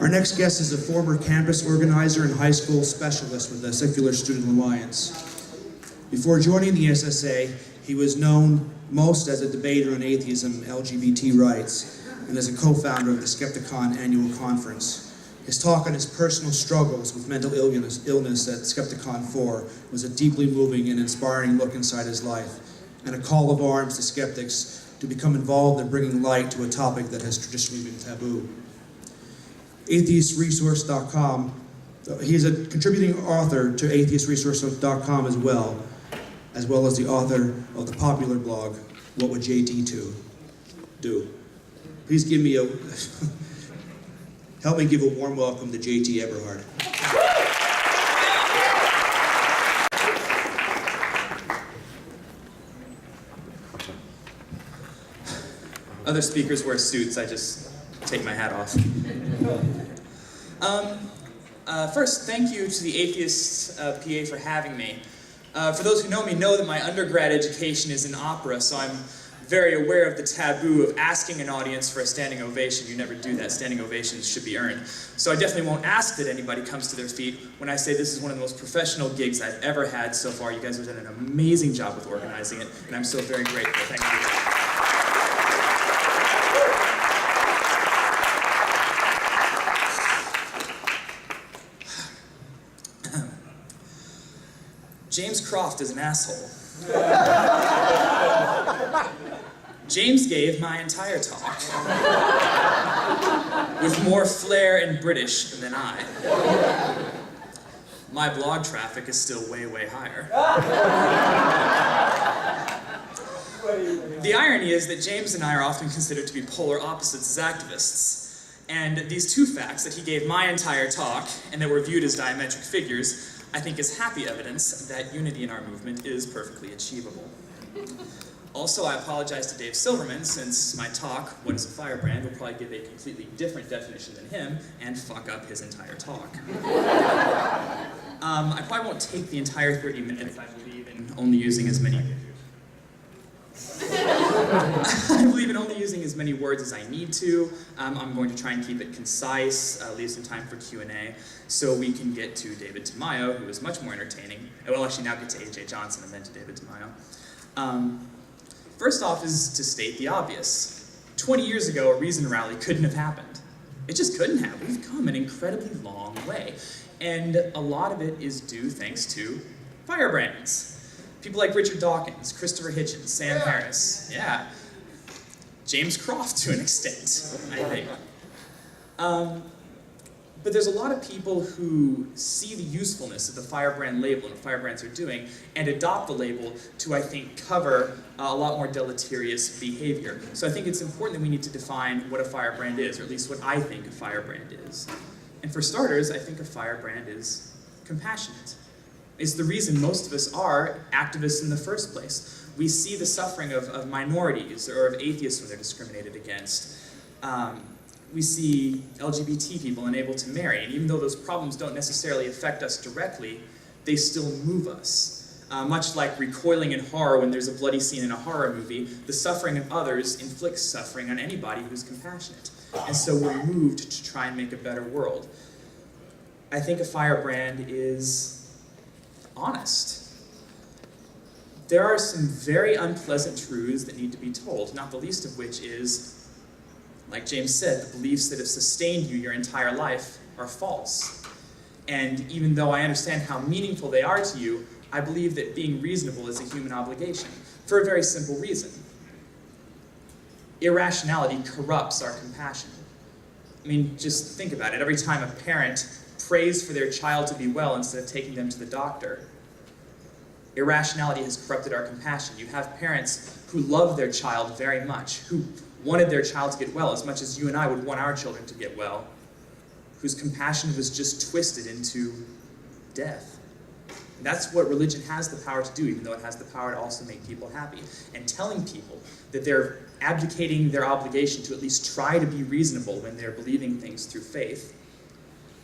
Our next guest is a former campus organizer and high school specialist with the Secular Student Alliance. Before joining the SSA, he was known most as a debater on atheism and LGBT rights, and as a co-founder of the Skepticon annual conference. His talk on his personal struggles with mental illness at Skepticon 4 was a deeply moving and inspiring look inside his life, and a call of arms to skeptics to become involved in bringing light to a topic that has traditionally been taboo. atheistresource.com, he is a contributing author to atheistresource.com as well as the author of the popular blog, What Would JT Do? Please give me help me give a warm welcome to JT Eberhard. Other speakers wear suits, I just take my hat off. First, thank you to the Atheists PA for having me. For those who know me know that my undergrad education is in opera, so I'm very aware of the taboo of asking an audience for a standing ovation. You never do that. Standing ovations should be earned. So I definitely won't ask that anybody comes to their feet when I say this is one of the most professional gigs I've ever had so far. You guys have done an amazing job with organizing it, and I'm so very grateful. Thank you. James Croft is an asshole. James gave my entire talk with more flair and British than I. My blog traffic is still way, way higher. The irony is that James and I are often considered to be polar opposites as activists. And these two facts, that he gave my entire talk and that we're viewed as diametric figures, I think is happy evidence that unity in our movement is perfectly achievable. Also, I apologize to Dave Silverman, since my talk, What is a Firebrand, will probably give a completely different definition than him and fuck up his entire talk. I probably won't take the entire 30 minutes. I believe in only using as many words as I need to. I'm going to try and keep it concise, leave some time for Q&A, so we can get to David Tamayo, who is much more entertaining. Well, actually now get to AJ Johnson and then to David Tamayo. First off is to state the obvious. 20 years ago, a Reason rally couldn't have happened. It just couldn't have. We've come an incredibly long way. And a lot of it is due thanks to firebrands. People like Richard Dawkins, Christopher Hitchens, Sam Harris, James Croft to an extent, I think. But there's a lot of people who see the usefulness of the Firebrand label and what Firebrands are doing and adopt the label to, I think, cover a lot more deleterious behavior. So I think it's important that we need to define what a Firebrand is, or at least what I think a Firebrand is. And for starters, I think a Firebrand is compassionate. It's the reason most of us are activists in the first place. We see the suffering of minorities or of atheists when they're discriminated against. We see LGBT people unable to marry, and even though those problems don't necessarily affect us directly, they still move us. Much like recoiling in horror when there's a bloody scene in a horror movie, the suffering of others inflicts suffering on anybody who's compassionate. And so we're moved to try and make a better world. I think a Firebrand is honest. There are some very unpleasant truths that need to be told, not the least of which is, like James said, the beliefs that have sustained you your entire life are false. And even though I understand how meaningful they are to you, I believe that being reasonable is a human obligation, for a very simple reason. Irrationality corrupts our compassion. I mean, just think about it. Every time a parent prays for their child to be well instead of taking them to the doctor, irrationality has corrupted our compassion. You have parents who love their child very much, who wanted their child to get well as much as you and I would want our children to get well, whose compassion was just twisted into death. And that's what religion has the power to do, even though it has the power to also make people happy. And telling people that they're abdicating their obligation to at least try to be reasonable when they're believing things through faith,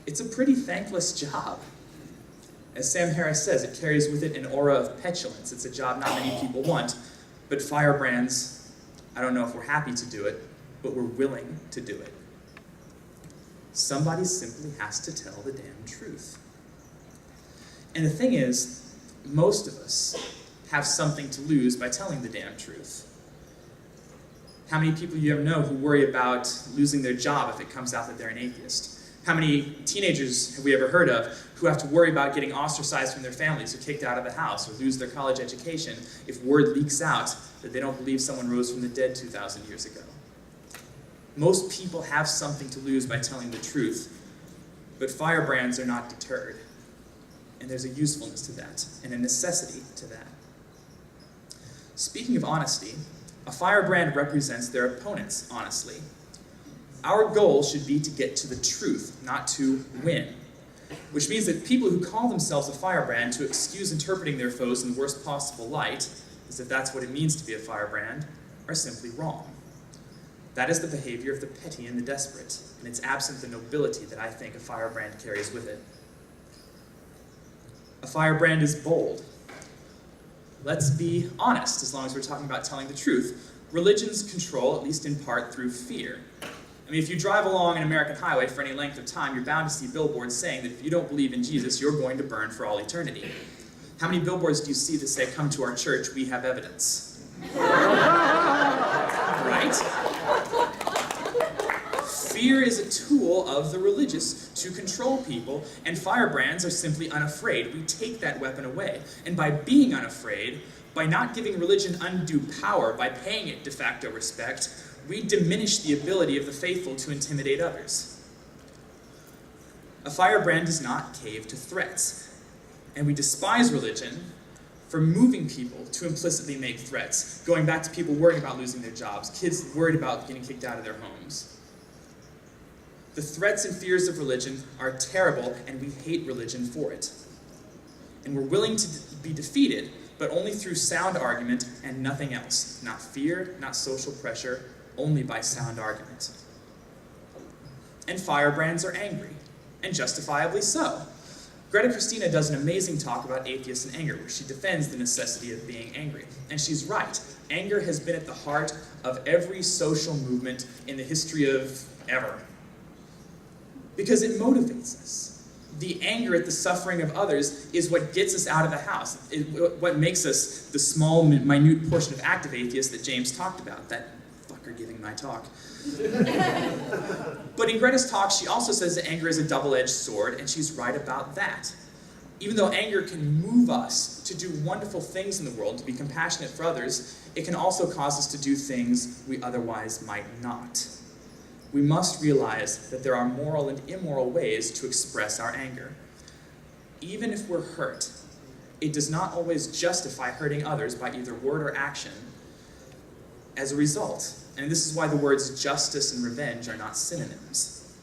it's a pretty thankless job. As Sam Harris says, it carries with it an aura of petulance. It's a job not many people want, but Firebrands, I don't know if we're happy to do it, but we're willing to do it. Somebody simply has to tell the damn truth. And the thing is, most of us have something to lose by telling the damn truth. How many people you ever know who worry about losing their job if it comes out that they're an atheist? How many teenagers have we ever heard of who have to worry about getting ostracized from their families or kicked out of the house or lose their college education if word leaks out that they don't believe someone rose from the dead 2,000 years ago? Most people have something to lose by telling the truth, but firebrands are not deterred. And there's a usefulness to that, and a necessity to that. Speaking of honesty, a firebrand represents their opponents honestly. Our goal should be to get to the truth, not to win. Which means that people who call themselves a firebrand to excuse interpreting their foes in the worst possible light, as if that's what it means to be a firebrand, are simply wrong. That is the behavior of the petty and the desperate, and it's absent the nobility that I think a firebrand carries with it. A firebrand is bold. Let's be honest, as long as we're talking about telling the truth. Religions control, at least in part, through fear. I mean, if you drive along an American highway for any length of time, you're bound to see billboards saying that if you don't believe in Jesus, you're going to burn for all eternity. How many billboards do you see that say, "Come to our church, we have evidence"? Right? Fear is a tool of the religious to control people, and firebrands are simply unafraid. We take that weapon away. And by being unafraid, by not giving religion undue power, by paying it de facto respect, we diminish the ability of the faithful to intimidate others. A firebrand does not cave to threats, and we despise religion for moving people to implicitly make threats, going back to people worried about losing their jobs, kids worried about getting kicked out of their homes. The threats and fears of religion are terrible, and we hate religion for it. And we're willing to be defeated, but only through sound argument and nothing else. Not fear, not social pressure, only by sound argument. And firebrands are angry, and justifiably so. Greta Christina does an amazing talk about atheists and anger, where she defends the necessity of being angry. And she's right. Anger has been at the heart of every social movement in the history of ever. Because it motivates us. The anger at the suffering of others is what gets us out of the house. What makes us the small, minute portion of active atheists that James talked about. That fucker giving my talk. But in Greta's talk, she also says that anger is a double-edged sword, and she's right about that. Even though anger can move us to do wonderful things in the world, to be compassionate for others, it can also cause us to do things we otherwise might not. We must realize that there are moral and immoral ways to express our anger. Even if we're hurt, it does not always justify hurting others by either word or action as a result. And this is why the words justice and revenge are not synonyms.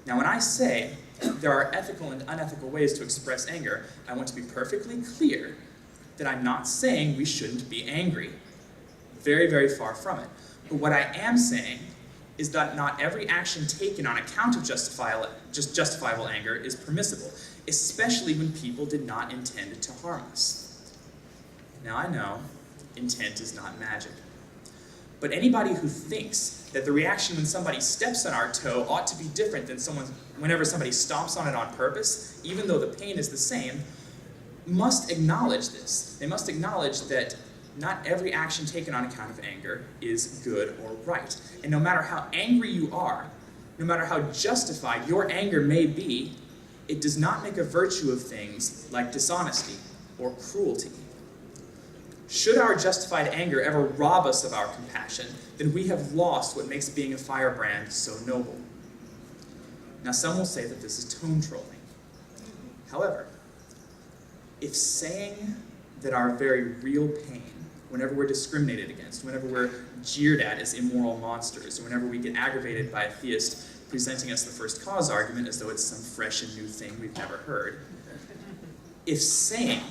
Now, when I say there are ethical and unethical ways to express anger, I want to be perfectly clear that I'm not saying we shouldn't be angry. Very, very far from it. But what I am saying is that not every action taken on account of justifiable anger is permissible, especially when people did not intend to harm us. Now I know, intent is not magic. But anybody who thinks that the reaction when somebody steps on our toe ought to be different than whenever somebody stomps on it on purpose, even though the pain is the same, must acknowledge this. They must acknowledge that not every action taken on account of anger is good or right. And no matter how angry you are, no matter how justified your anger may be, it does not make a virtue of things like dishonesty or cruelty. Should our justified anger ever rob us of our compassion, then we have lost what makes being a firebrand so noble. Now, some will say that this is tone trolling. However, if saying that our very real pain, whenever we're discriminated against, whenever we're jeered at as immoral monsters, or whenever we get aggravated by a theist presenting us the first cause argument as though it's some fresh and new thing we've never heard, if saying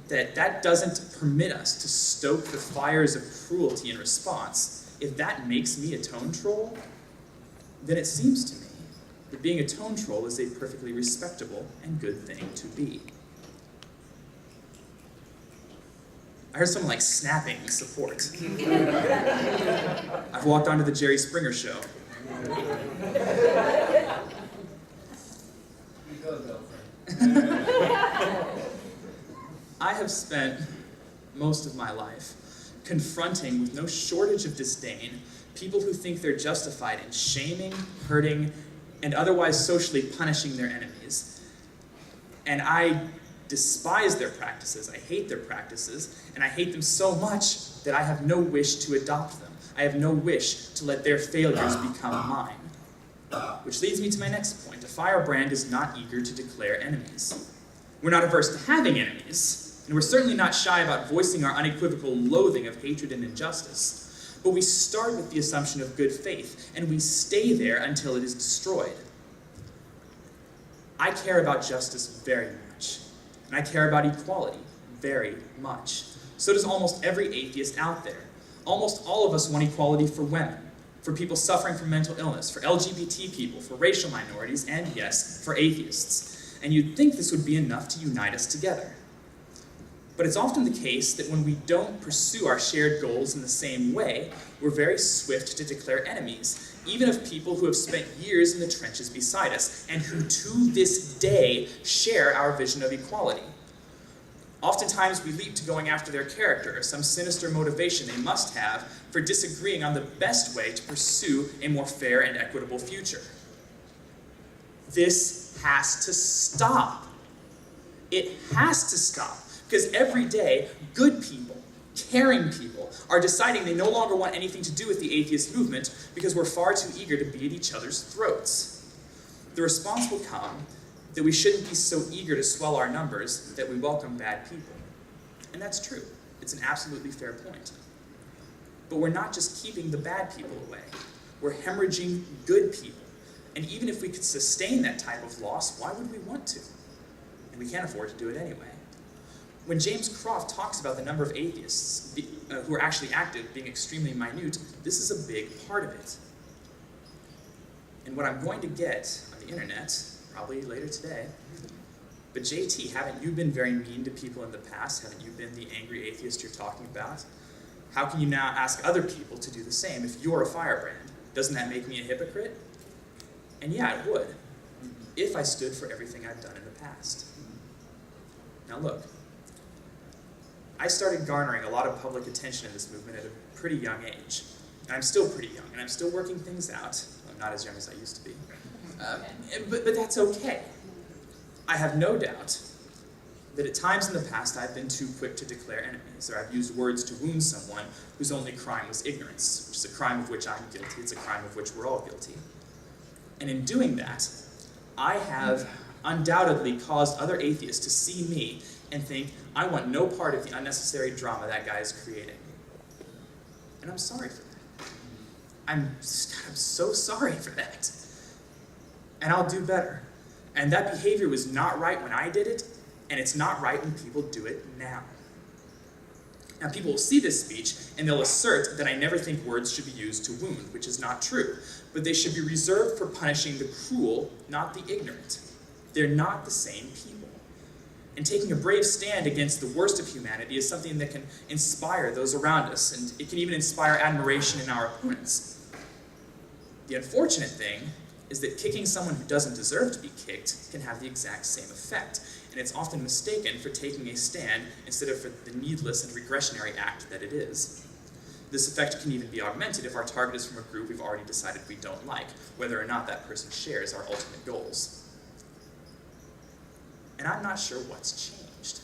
that doesn't permit us to stoke the fires of cruelty in response, if that makes me a tone troll, then it seems to me that being a tone troll is a perfectly respectable and good thing to be. I heard someone snapping in support. I've walked onto the Jerry Springer show. have spent most of my life confronting, with no shortage of disdain, people who think they're justified in shaming, hurting, and otherwise socially punishing their enemies. And I despise their practices, I hate their practices, and I hate them so much that I have no wish to adopt them. I have no wish to let their failures become mine. Which leads me to my next point. A firebrand is not eager to declare enemies. We're not averse to having enemies, and we're certainly not shy about voicing our unequivocal loathing of hatred and injustice. But we start with the assumption of good faith, and we stay there until it is destroyed. I care about justice very much, and I care about equality very much. So does almost every atheist out there. Almost all of us want equality for women, for people suffering from mental illness, for LGBT people, for racial minorities, and yes, for atheists. And you'd think this would be enough to unite us together. But it's often the case that when we don't pursue our shared goals in the same way, we're very swift to declare enemies, even of people who have spent years in the trenches beside us, and who to this day share our vision of equality. Oftentimes we leap to going after their character, or some sinister motivation they must have for disagreeing on the best way to pursue a more fair and equitable future. This has to stop. It has to stop, because every day, good people, caring people, are deciding they no longer want anything to do with the atheist movement because we're far too eager to be at each other's throats. The response will come that we shouldn't be so eager to swell our numbers that we welcome bad people. And that's true. It's an absolutely fair point. But we're not just keeping the bad people away. We're hemorrhaging good people. And even if we could sustain that type of loss, why would we want to? And we can't afford to do it anyway. When James Croft talks about the number of atheists who are actually active being extremely minute, this is a big part of it. And what I'm going to get on the internet, probably later today, but JT, haven't you been very mean to people in the past? Haven't you been the angry atheist you're talking about? How can you now ask other people to do the same if you're a firebrand? Doesn't that make me a hypocrite? And yeah, it would, if I stood for everything I've done in the past. Now look, I started garnering a lot of public attention in this movement at a pretty young age. And I'm still pretty young, and I'm still working things out. I'm not as young as I used to be. But that's okay. I have no doubt that at times in the past I've been too quick to declare enemies, or I've used words to wound someone whose only crime was ignorance, which is a crime of which I'm guilty. It's a crime of which we're all guilty. And in doing that, I have undoubtedly caused other atheists to see me and think, I want no part of the unnecessary drama that guy is creating. And I'm sorry for that. I'm so sorry for that. And I'll do better. And that behavior was not right when I did it, and it's not right when people do it now. Now people will see this speech, and they'll assert that I never think words should be used to wound, which is not true. But they should be reserved for punishing the cruel, not the ignorant. They're not the same people. And taking a brave stand against the worst of humanity is something that can inspire those around us, and it can even inspire admiration in our opponents. The unfortunate thing is that kicking someone who doesn't deserve to be kicked can have the exact same effect, and it's often mistaken for taking a stand instead of for the needless and regressionary act that it is. This effect can even be augmented if our target is from a group we've already decided we don't like, whether or not that person shares our ultimate goals. And I'm not sure what's changed.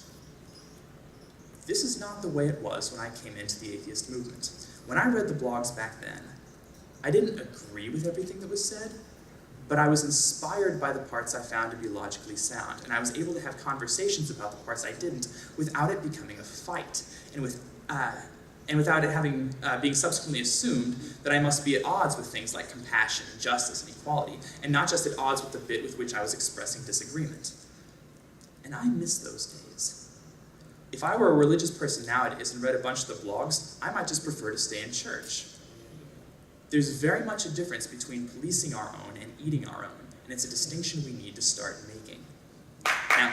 This is not the way it was when I came into the atheist movement. When I read the blogs back then, I didn't agree with everything that was said, but I was inspired by the parts I found to be logically sound, and I was able to have conversations about the parts I didn't without it becoming a fight, and without it being subsequently assumed that I must be at odds with things like compassion and justice and equality, and not just at odds with the bit with which I was expressing disagreement. And I miss those days. If I were a religious person nowadays and read a bunch of the blogs, I might just prefer to stay in church. There's very much a difference between policing our own and eating our own, and it's a distinction we need to start making. Now,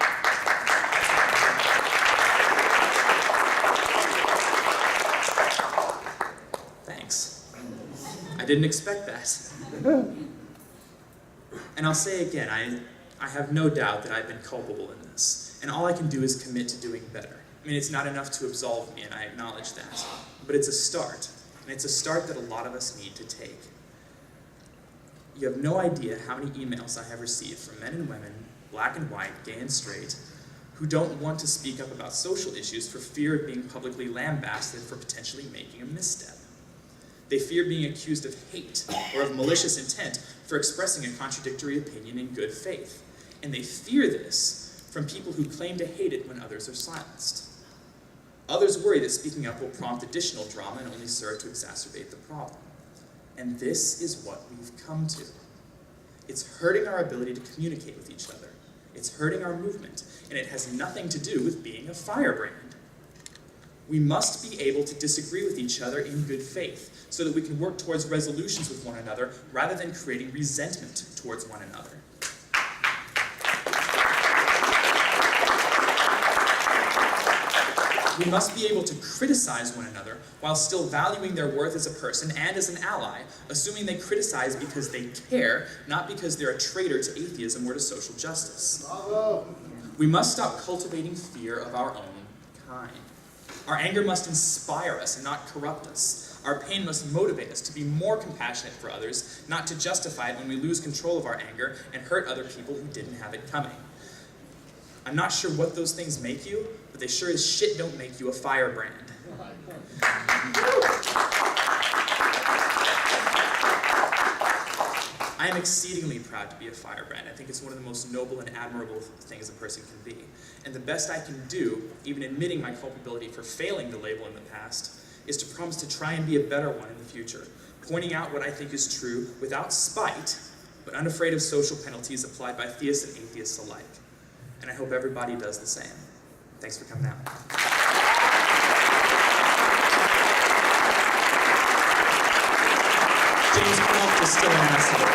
thanks. I didn't expect that. And I'll say again, I have no doubt that I've been culpable in this, and all I can do is commit to doing better. I mean, it's not enough to absolve me, and I acknowledge that. But it's a start, and it's a start that a lot of us need to take. You have no idea how many emails I have received from men and women, black and white, gay and straight, who don't want to speak up about social issues for fear of being publicly lambasted for potentially making a misstep. They fear being accused of hate or of malicious intent for expressing a contradictory opinion in good faith. And they fear this from people who claim to hate it when others are silenced. Others worry that speaking up will prompt additional drama and only serve to exacerbate the problem. And this is what we've come to. It's hurting our ability to communicate with each other. It's hurting our movement, and it has nothing to do with being a firebrand. We must be able to disagree with each other in good faith, so that we can work towards resolutions with one another, rather than creating resentment towards one another. We must be able to criticize one another while still valuing their worth as a person and as an ally, assuming they criticize because they care, not because they're a traitor to atheism or to social justice. Bravo. We must stop cultivating fear of our own kind. Our anger must inspire us and not corrupt us. Our pain must motivate us to be more compassionate for others, not to justify it when we lose control of our anger and hurt other people who didn't have it coming. I'm not sure what those things make you, but they sure as shit don't make you a firebrand. I am exceedingly proud to be a firebrand. I think it's one of the most noble and admirable things a person can be. And the best I can do, even admitting my culpability for failing the label in the past, is to promise to try and be a better one in the future, pointing out what I think is true without spite, but unafraid of social penalties applied by theists and atheists alike. And I hope everybody does the same. Thanks for coming out. James Knopf is still an asshole.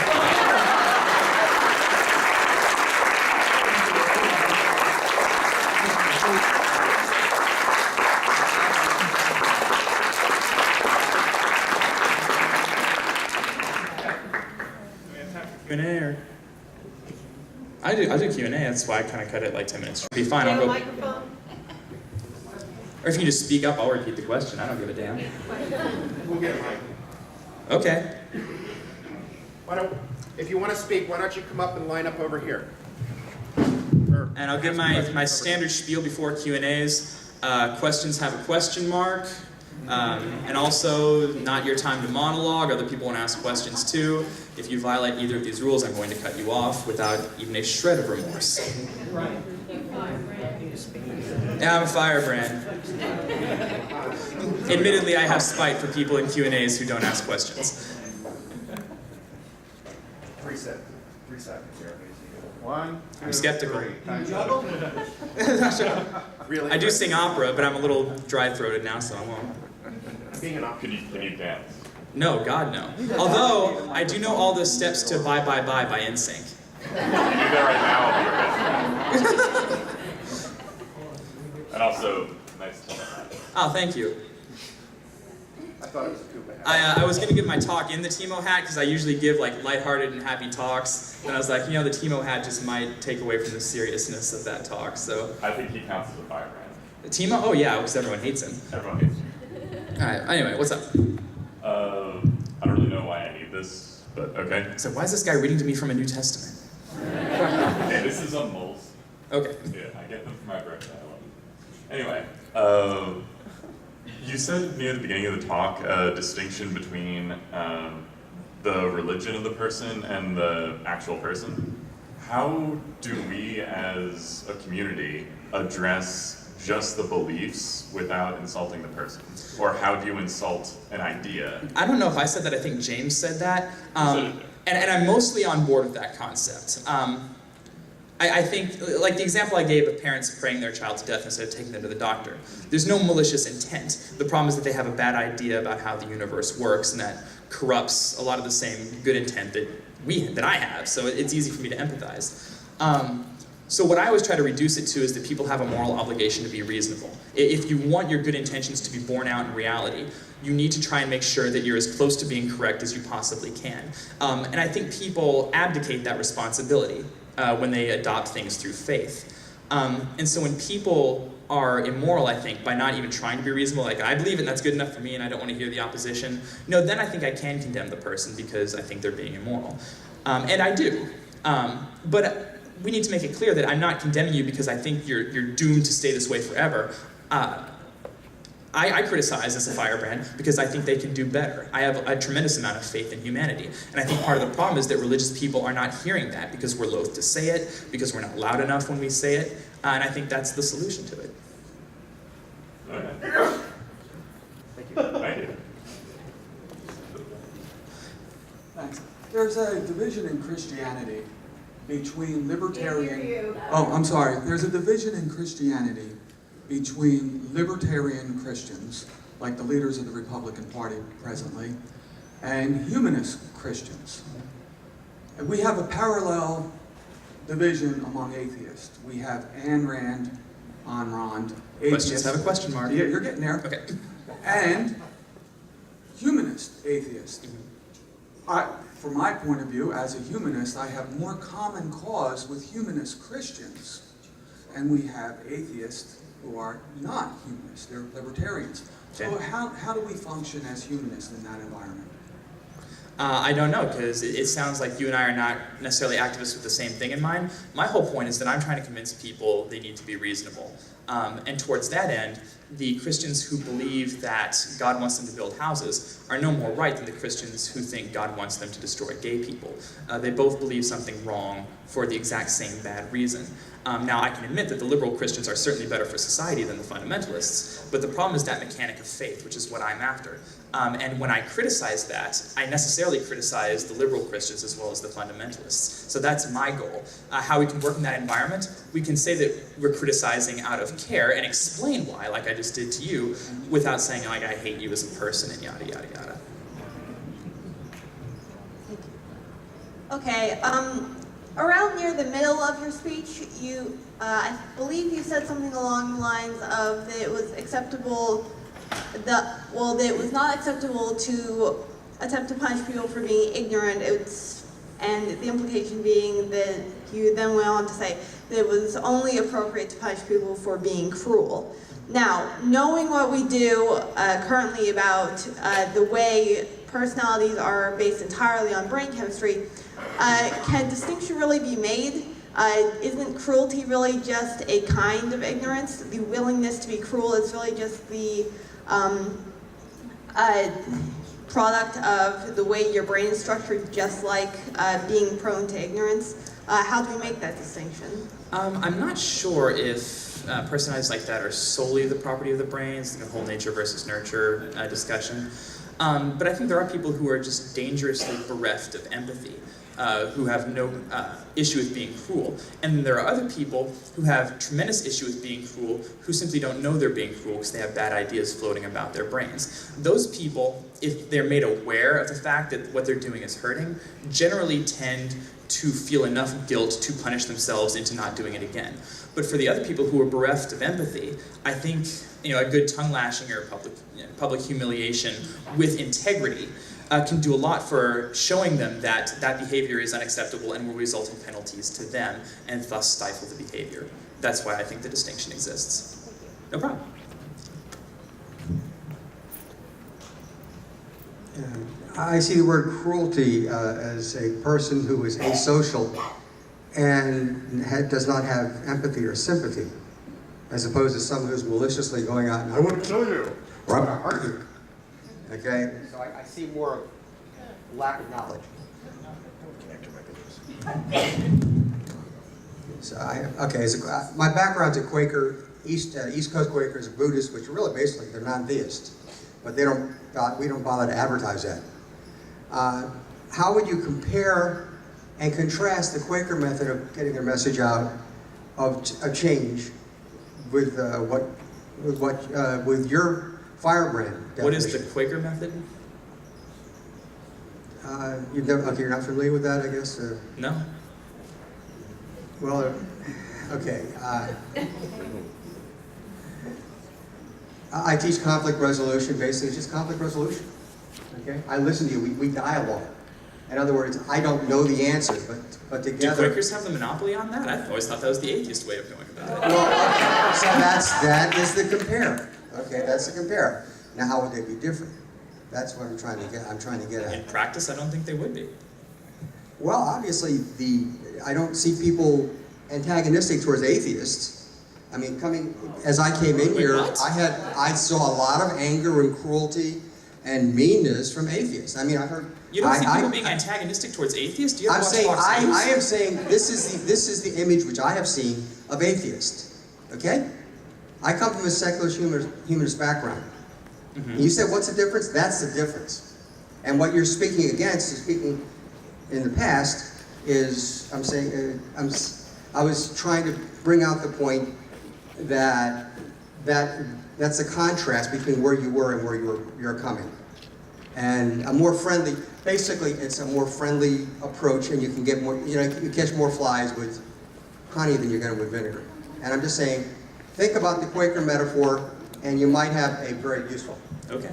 Q&A or? I do Q&A, that's why I kind of cut it like 10 minutes. Be fine, I'll go. Microphone? Or if you can just speak up, I'll repeat the question. I don't give a damn. We'll get a mic. Okay. If you want to speak, why don't you come up and line up over here? And I'll give my standard spiel before Q&As. Questions have a question mark. And also, not your time to monologue. Other people want to ask questions too. If you violate either of these rules, I'm going to cut you off without even a shred of remorse. Yeah, I'm a firebrand. Admittedly, I have spite for people in Q&As who don't ask questions. 3 seconds. 3 seconds here. 1, 2, I'm skeptical. 3. Really? I do sing opera, but I'm a little dry-throated now, so I won't. Being an opera. Can you dance? No, God, no. Although, I do know all the steps to Bye Bye Bye by NSYNC. You do that right now. And also, nice to meet you. Oh, thank you. I thought it was a Cuba hat. I was going to give my talk in the Timo hat because I usually give like lighthearted and happy talks. And I was like, you know, the Timo hat just might take away from the seriousness of that talk. So I think he counts as a firebrand. Timo? Oh yeah, because everyone hates him. Everyone hates you. All right. Anyway, what's up? I don't really know why I need this, but okay. So why is this guy reading to me from a New Testament? Hey, this is on moles. Okay. Yeah, I get them for my birthday. I love it. Anyway, you said near the beginning of the talk a distinction between the religion of the person and the actual person. How do we as a community address just the beliefs without insulting the person? Or how do you insult an idea? I don't know if I said that. I think James said that. And I'm mostly on board with that concept. I think, like the example I gave of parents praying their child to death instead of taking them to the doctor, there's no malicious intent. The problem is that they have a bad idea about how the universe works, and that corrupts a lot of the same good intent that I have, so it's easy for me to empathize. So what I always try to reduce it to is that people have a moral obligation to be reasonable. If you want your good intentions to be borne out in reality, you need to try and make sure that you're as close to being correct as you possibly can. And I think people abdicate that responsibility when they adopt things through faith. And so when people are immoral, I think, by not even trying to be reasonable, like I believe it and that's good enough for me and I don't want to hear the opposition, then I think I can condemn the person because I think they're being immoral. And I do. But we need to make it clear that I'm not condemning you because I think you're doomed to stay this way forever. I criticize as a Firebrand because I think they can do better. I have a tremendous amount of faith in humanity. And I think part of the problem is that religious people are not hearing that because we're loath to say it, because we're not loud enough when we say it. And I think that's the solution to it. Okay. Thank you. Thank you. Thanks. There's a division in Christianity between libertarian... Oh, I'm sorry. There's a division in Christianity between libertarian Christians, like the leaders of the Republican Party presently, and humanist Christians. And we have a parallel division among atheists. We have Ayn Rand, atheist. Questions have a question mark. Yeah, you're getting there. Okay. And humanist atheist. From my point of view, as a humanist, I have more common cause with humanist Christians, and we have atheists who are not humanists, they're libertarians. So Okay. how do we function as humanists in that environment? I don't know, because it sounds like you and I are not necessarily activists with the same thing in mind. My whole point is that I'm trying to convince people they need to be reasonable. And towards that end, the Christians who believe that God wants them to build houses are no more right than the Christians who think God wants them to destroy gay people. They both believe something wrong for the exact same bad reason. Now, I can admit that the liberal Christians are certainly better for society than the fundamentalists, but the problem is that mechanic of faith, which is what I'm after. And when I criticize that, I necessarily criticize the liberal Christians as well as the fundamentalists. So that's my goal. How we can work in that environment, we can say that we're criticizing out of care and explain why, like I just did to you, without saying, like, I hate you as a person and yada, yada, yada. Okay, around near the middle of your speech, I believe you said something along the lines of that it was acceptable, that it was not acceptable to attempt to punish people for being ignorant, and the implication being that you then went on to say that it was only appropriate to punish people for being cruel. Now, knowing what we do currently about the way personalities are based entirely on brain chemistry, can distinction really be made? Isn't cruelty really just a kind of ignorance? The willingness to be cruel is really just the product of the way your brain is structured, just like being prone to ignorance. How do we make that distinction? I'm not sure if personalities like that are solely the property of the brain. It's like a whole nature versus nurture discussion. But I think there are people who are just dangerously bereft of empathy, who have no issue with being cruel. And there are other people who have tremendous issue with being cruel, who simply don't know they're being cruel because they have bad ideas floating about their brains. Those people, if they're made aware of the fact that what they're doing is hurting, generally tend to feel enough guilt to punish themselves into not doing it again. But for the other people who are bereft of empathy, I think a good tongue lashing or public humiliation with integrity can do a lot for showing them that that behavior is unacceptable and will result in penalties to them and thus stifle the behavior. That's why I think the distinction exists. No problem. I see the word cruelty as a person who is asocial and does not have empathy or sympathy, as opposed to someone who's maliciously going out and, I want to kill you, or I'm going to hurt you. Okay? So I see more of lack of knowledge. So my background's a Quaker, East Coast Quakers, Buddhists, which are really basically, they're non-theists, but we don't bother to advertise that. How would you compare and contrast the Quaker method of getting their message out of change with your Firebrand definition? What is the Quaker method? You're not familiar with that, I guess? No. Well, okay. I teach conflict resolution. Basically, it's just conflict resolution. Okay? I listen to you. We dialogue. In other words, I don't know the answer, but but Do together. Quakers have the monopoly on that? I've always thought that was the atheist way of going about it. Well, so that is the compare. Okay, that's the compare. Now, how would they be different? That's what I'm trying to get In at. practice, I don't think they would be. Well, obviously, I don't see people antagonistic towards atheists. I mean, as I came in here, What? I saw a lot of anger and cruelty and meanness from atheists. I mean, I heard. You don't see people being antagonistic towards atheists? Do you I'm have to saying, watch Fox News? I am saying this is the image which I have seen of atheists. Okay? I come from a secular humanist background. And you said, what's the difference? That's the difference. And what you're speaking against, and speaking in the past, is I'm saying I was trying to bring out the point that that's a contrast between where you were and where you're coming. And a more friendly, basically, it's a more friendly approach, and you can get more, you catch more flies with honey than you're going to with vinegar. And I'm just saying, think about the Quaker metaphor, and you might have a very useful. Okay.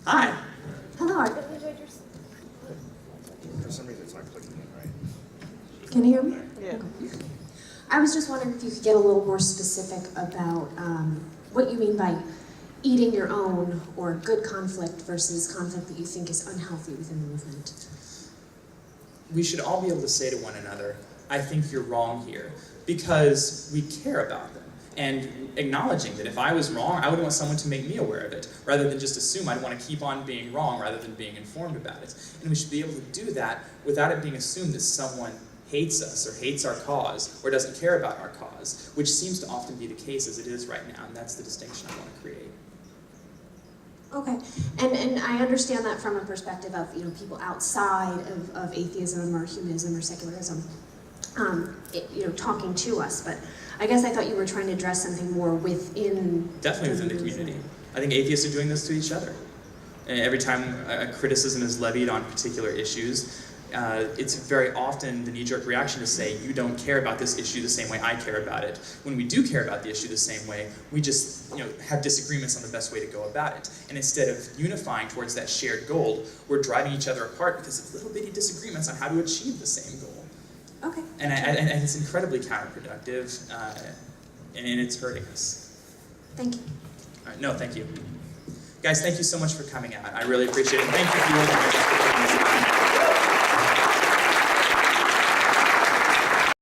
Hi. Hello. For some reason, it's not clicking in, right? Can you hear me? Yeah. Okay. I was just wondering if you could get a little more specific about what you mean by eating your own or good conflict versus conflict that you think is unhealthy within the movement. We should all be able to say to one another, I think you're wrong here, because we care about them. And acknowledging that if I was wrong, I would want someone to make me aware of it, rather than just assume I'd want to keep on being wrong rather than being informed about it. And we should be able to do that without it being assumed that someone hates us or hates our cause or doesn't care about our cause, which seems to often be the case as it is right now, and that's the distinction I want to create. Okay, and I understand that from a perspective of people outside of atheism or humanism or secularism, talking to us. But I guess I thought you were trying to address something more within. Definitely within the community. I think atheists are doing this to each other. And every time a criticism is levied on particular issues, it's very often the knee-jerk reaction to say, you don't care about this issue the same way I care about it. When we do care about the issue the same way, we just have disagreements on the best way to go about it. And instead of unifying towards that shared goal, we're driving each other apart because of little bitty disagreements on how to achieve the same goal. Okay. And it's incredibly counterproductive, and it's hurting us. Thank you. All right, no, thank you. Guys, thank you so much for coming out. I really appreciate it. Thank you for your